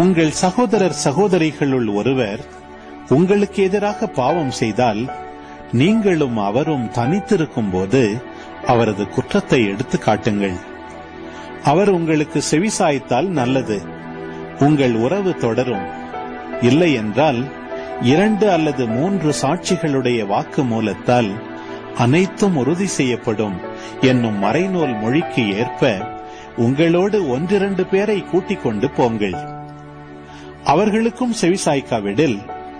உங்கள் சகோதரர் சகோதரிகளுள் ஒருவர் உங்களுக்கு எதிராக பாவம் செய்தால், நீங்களும் அவரும் தனித்திருக்கும் போது அவரது குற்றத்தை எடுத்து காட்டுங்கள். அவர் உங்களுக்கு செவிசாய்த்தால் நல்லது, உங்கள் உறவு தொடரும். இல்லை என்றால் 2 அல்லது 3 சாட்சிகளுடைய வாக்கு மூலத்தால் அனைத்தும் உறுதி செய்யப்படும் என்னும் மறைநூல் மொழிக்கு ஏற்ப உங்களோடு 1-2 பேரை கூட்டிக் கொண்டு போங்கள். அவர்களுக்கும் செவிசாய்க்காவிடில்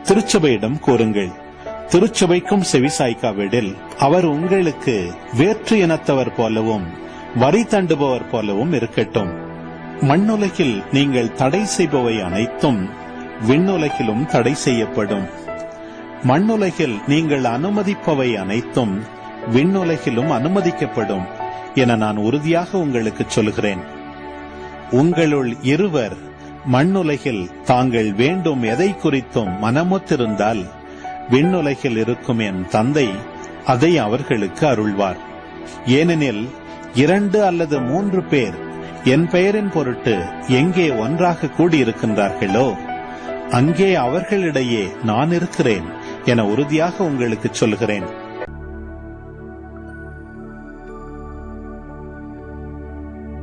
திருச்சபையிடம் கூறுங்கள். திருச்சபைக்கும் செவிசாய்க்காவிடில் அவர் உங்களுக்கு வேற்று இனத்தவர் போலவும் வரி தண்டுபவர் போலவும் இருக்கட்டும். மண்ணுலகில் நீங்கள் தடை செய்பவை அனைத்தும் விண்ணுலகிலும் தடை செய்யப்படும். மண்ணுலகில் நீங்கள் அனுமதிப்பவை அனைத்தும் விண்ணுலகிலும் அனுமதிக்கப்படும் என நான் உறுதியாக உங்களுக்கு சொல்கிறேன். உங்களுள் இருவர் மண்ணுலகில் தாங்கள் வேண்டும் எதை குறித்தும் மனமொத்திருந்தால், விண்ணுலகில் இருக்கும் என் தந்தை அதை அவர்களுக்கு அருள்வார். ஏனெனில் 2 அல்லது 3 பேர் என் பெயரின் பொருட்டு எங்கே ஒன்றாக கூடியிருக்கின்றார்களோ அங்கே அவர்களிடையே நான் இருக்கிறேன் என உறுதியாக உங்களுக்கு சொல்கிறேன்.